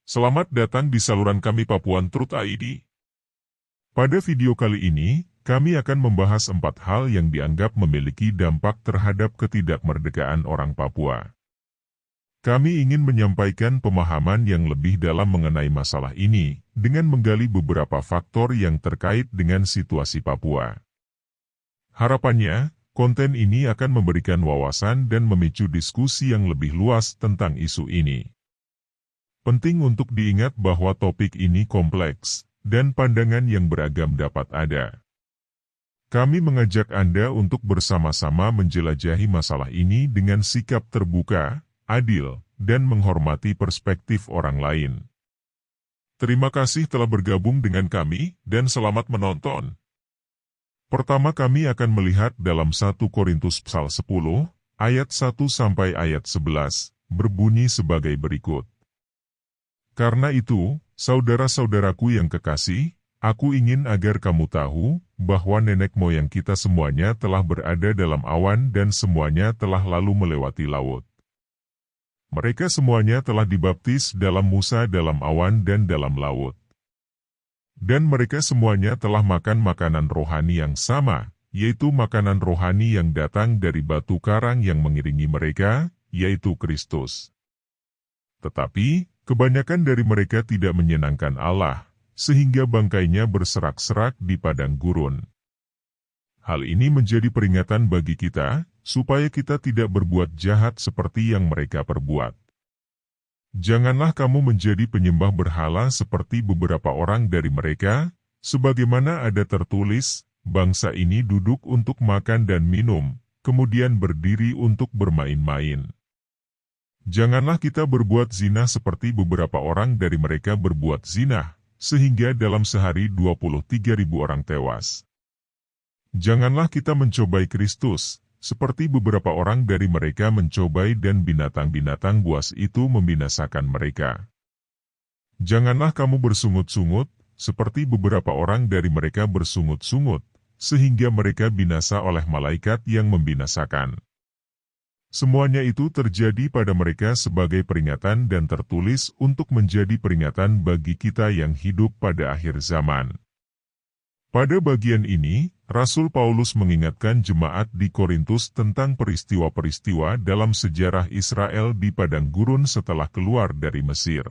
Selamat datang di saluran kami Papuan Truth ID. Pada video kali ini, kami akan membahas 4 hal yang dianggap memiliki dampak terhadap ketidakmerdekaan orang Papua. Kami ingin menyampaikan pemahaman yang lebih dalam mengenai masalah ini, dengan menggali beberapa faktor yang terkait dengan situasi Papua. Harapannya, konten ini akan memberikan wawasan dan memicu diskusi yang lebih luas tentang isu ini. Penting untuk diingat bahwa topik ini kompleks, dan pandangan yang beragam dapat ada. Kami mengajak Anda untuk bersama-sama menjelajahi masalah ini dengan sikap terbuka, adil, dan menghormati perspektif orang lain. Terima kasih telah bergabung dengan kami, dan selamat menonton. Pertama kami akan melihat dalam 1 Korintus pasal 10, ayat 1 sampai ayat 11, berbunyi sebagai berikut. Karena itu, saudara-saudaraku yang kekasih, aku ingin agar kamu tahu, bahwa nenek moyang kita semuanya telah berada dalam awan dan semuanya telah lalu melewati laut. Mereka semuanya telah dibaptis dalam Musa dalam awan dan dalam laut. Dan mereka semuanya telah makan makanan rohani yang sama, yaitu makanan rohani yang datang dari batu karang yang mengiringi mereka, yaitu Kristus. Tetapi, kebanyakan dari mereka tidak menyenangkan Allah, sehingga bangkainya berserak-serak di padang gurun. Hal ini menjadi peringatan bagi kita, supaya kita tidak berbuat jahat seperti yang mereka perbuat. Janganlah kamu menjadi penyembah berhala seperti beberapa orang dari mereka, sebagaimana ada tertulis, bangsa ini duduk untuk makan dan minum, kemudian berdiri untuk bermain-main. Janganlah kita berbuat zina seperti beberapa orang dari mereka berbuat zina, sehingga dalam sehari 23.000 orang tewas. Janganlah kita mencobai Kristus, seperti beberapa orang dari mereka mencobai dan binatang-binatang buas itu membinasakan mereka. Janganlah kamu bersungut-sungut, seperti beberapa orang dari mereka bersungut-sungut, sehingga mereka binasa oleh malaikat yang membinasakan. Semuanya itu terjadi pada mereka sebagai peringatan dan tertulis untuk menjadi peringatan bagi kita yang hidup pada akhir zaman. Pada bagian ini, Rasul Paulus mengingatkan jemaat di Korintus tentang peristiwa-peristiwa dalam sejarah Israel di padang gurun setelah keluar dari Mesir.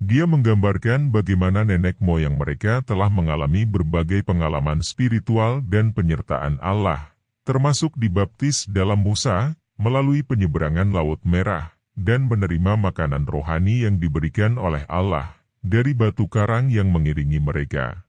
Dia menggambarkan bagaimana nenek moyang mereka telah mengalami berbagai pengalaman spiritual dan penyertaan Allah, termasuk dibaptis dalam Musa, melalui penyeberangan Laut Merah, dan menerima makanan rohani yang diberikan oleh Allah, dari batu karang yang mengiringi mereka.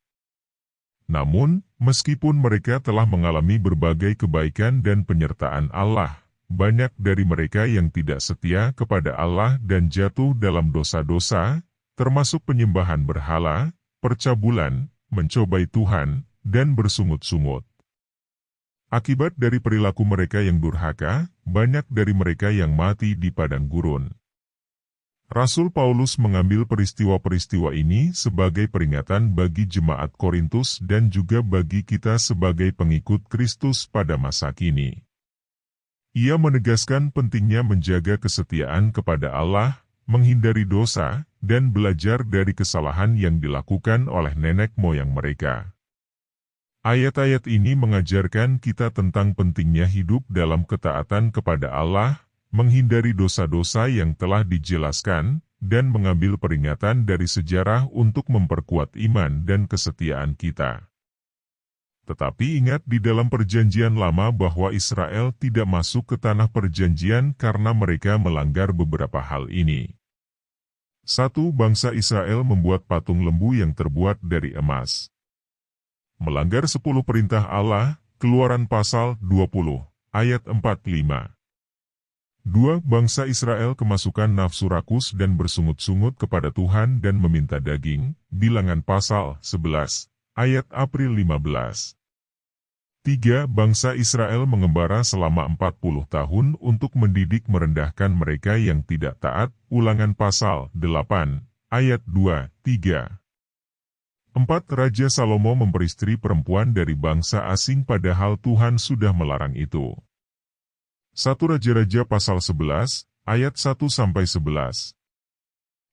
Namun, meskipun mereka telah mengalami berbagai kebaikan dan penyertaan Allah, banyak dari mereka yang tidak setia kepada Allah dan jatuh dalam dosa-dosa, termasuk penyembahan berhala, percabulan, mencobai Tuhan, dan bersungut-sungut. Akibat dari perilaku mereka yang durhaka, banyak dari mereka yang mati di padang gurun. Rasul Paulus mengambil peristiwa-peristiwa ini sebagai peringatan bagi jemaat Korintus dan juga bagi kita sebagai pengikut Kristus pada masa kini. Ia menegaskan pentingnya menjaga kesetiaan kepada Allah, menghindari dosa, dan belajar dari kesalahan yang dilakukan oleh nenek moyang mereka. Ayat-ayat ini mengajarkan kita tentang pentingnya hidup dalam ketaatan kepada Allah, menghindari dosa-dosa yang telah dijelaskan, dan mengambil peringatan dari sejarah untuk memperkuat iman dan kesetiaan kita. Tetapi ingat di dalam perjanjian lama bahwa Israel tidak masuk ke tanah perjanjian karena mereka melanggar beberapa hal ini. 1. Bangsa Israel membuat patung lembu yang terbuat dari emas. Melanggar 10 perintah Allah, Keluaran pasal 20, ayat 45. 2. Bangsa Israel kemasukan nafsu rakus dan bersungut-sungut kepada Tuhan dan meminta daging, Bilangan pasal 11, ayat April 15. 3. Bangsa Israel mengembara selama 40 tahun untuk mendidik merendahkan mereka yang tidak taat, Ulangan pasal 8, ayat 2, 3. 4. Raja Salomo memperistri perempuan dari bangsa asing padahal Tuhan sudah melarang itu. 1 Raja-Raja pasal 11, ayat 1-11.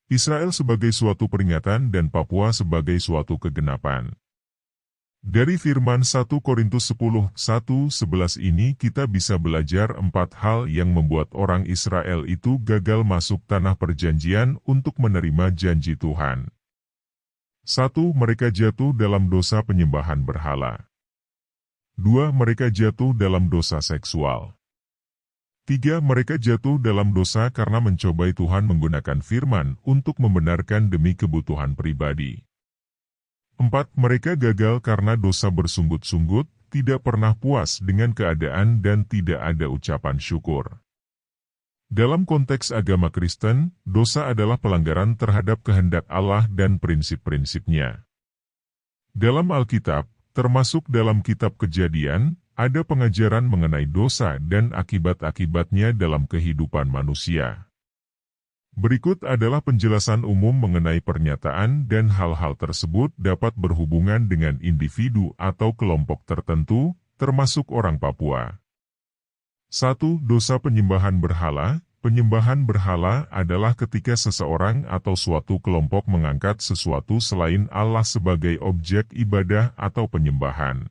Israel sebagai suatu peringatan dan Papua sebagai suatu kegenapan. Dari firman 1 Korintus 10:1-11 ini kita bisa belajar 4 hal yang membuat orang Israel itu gagal masuk tanah perjanjian untuk menerima janji Tuhan. 1. Mereka jatuh dalam dosa penyembahan berhala. 2. Mereka jatuh dalam dosa seksual. 3. Mereka jatuh dalam dosa karena mencobai Tuhan menggunakan firman untuk membenarkan demi kebutuhan pribadi. 4. Mereka gagal karena dosa bersungut-sungut, tidak pernah puas dengan keadaan dan tidak ada ucapan syukur. Dalam konteks agama Kristen, dosa adalah pelanggaran terhadap kehendak Allah dan prinsip-prinsipnya. Dalam Alkitab, termasuk dalam kitab Kejadian, ada pengajaran mengenai dosa dan akibat-akibatnya dalam kehidupan manusia. Berikut adalah penjelasan umum mengenai pernyataan dan hal-hal tersebut dapat berhubungan dengan individu atau kelompok tertentu, termasuk orang Papua. 1. Dosa penyembahan berhala. Penyembahan berhala adalah ketika seseorang atau suatu kelompok mengangkat sesuatu selain Allah sebagai objek ibadah atau penyembahan.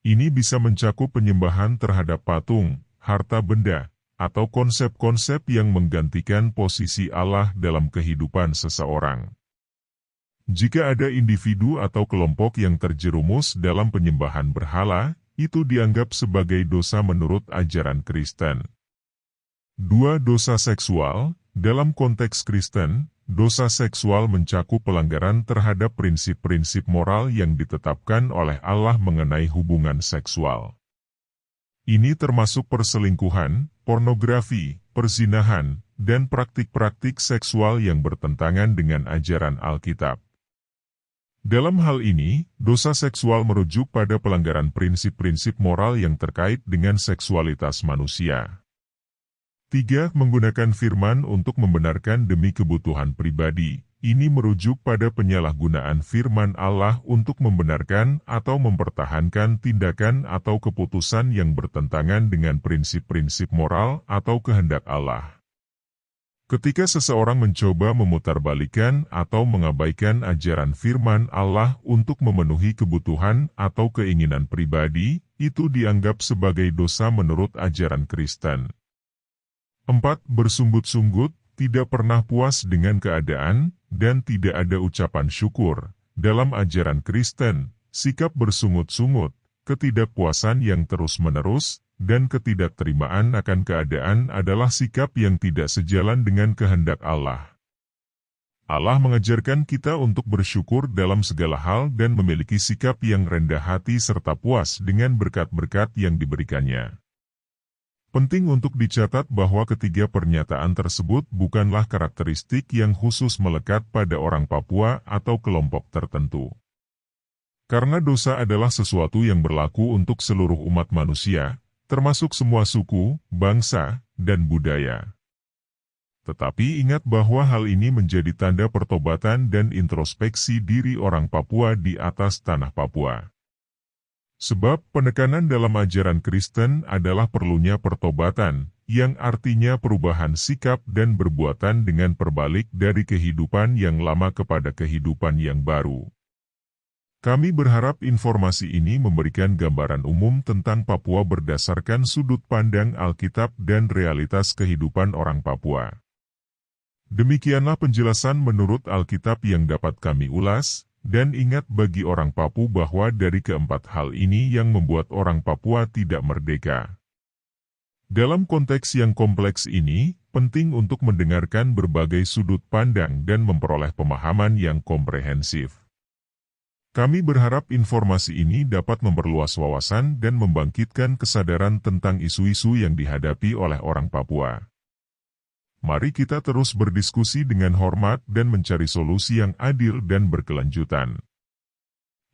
Ini bisa mencakup penyembahan terhadap patung, harta benda, atau konsep-konsep yang menggantikan posisi Allah dalam kehidupan seseorang. Jika ada individu atau kelompok yang terjerumus dalam penyembahan berhala, itu dianggap sebagai dosa menurut ajaran Kristen. 2. Dosa seksual. Dalam konteks Kristen, dosa seksual mencakup pelanggaran terhadap prinsip-prinsip moral yang ditetapkan oleh Allah mengenai hubungan seksual. Ini termasuk perselingkuhan, pornografi, perzinahan, dan praktik-praktik seksual yang bertentangan dengan ajaran Alkitab. Dalam hal ini, dosa seksual merujuk pada pelanggaran prinsip-prinsip moral yang terkait dengan seksualitas manusia. 3. Menggunakan firman untuk membenarkan demi kebutuhan pribadi. Ini merujuk pada penyalahgunaan firman Allah untuk membenarkan atau mempertahankan tindakan atau keputusan yang bertentangan dengan prinsip-prinsip moral atau kehendak Allah. Ketika seseorang mencoba memutarbalikkan atau mengabaikan ajaran firman Allah untuk memenuhi kebutuhan atau keinginan pribadi, itu dianggap sebagai dosa menurut ajaran Kristen. 4. Bersungut-sungut, tidak pernah puas dengan keadaan, dan tidak ada ucapan syukur. Dalam ajaran Kristen, sikap bersungut-sungut, ketidakpuasan yang terus-menerus, dan ketidakterimaan akan keadaan adalah sikap yang tidak sejalan dengan kehendak Allah. Allah mengajarkan kita untuk bersyukur dalam segala hal dan memiliki sikap yang rendah hati serta puas dengan berkat-berkat yang diberikannya. Penting untuk dicatat bahwa ketiga pernyataan tersebut bukanlah karakteristik yang khusus melekat pada orang Papua atau kelompok tertentu. Karena dosa adalah sesuatu yang berlaku untuk seluruh umat manusia, termasuk semua suku, bangsa, dan budaya. Tetapi ingat bahwa hal ini menjadi tanda pertobatan dan introspeksi diri orang Papua di atas tanah Papua. Sebab penekanan dalam ajaran Kristen adalah perlunya pertobatan, yang artinya perubahan sikap dan perbuatan dengan perbalik dari kehidupan yang lama kepada kehidupan yang baru. Kami berharap informasi ini memberikan gambaran umum tentang Papua berdasarkan sudut pandang Alkitab dan realitas kehidupan orang Papua. Demikianlah penjelasan menurut Alkitab yang dapat kami ulas. Dan ingat bagi orang Papua bahwa dari keempat hal ini yang membuat orang Papua tidak merdeka. Dalam konteks yang kompleks ini, penting untuk mendengarkan berbagai sudut pandang dan memperoleh pemahaman yang komprehensif. Kami berharap informasi ini dapat memperluas wawasan dan membangkitkan kesadaran tentang isu-isu yang dihadapi oleh orang Papua. Mari kita terus berdiskusi dengan hormat dan mencari solusi yang adil dan berkelanjutan.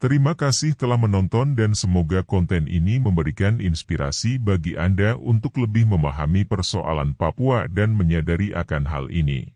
Terima kasih telah menonton dan semoga konten ini memberikan inspirasi bagi Anda untuk lebih memahami persoalan Papua dan menyadari akan hal ini.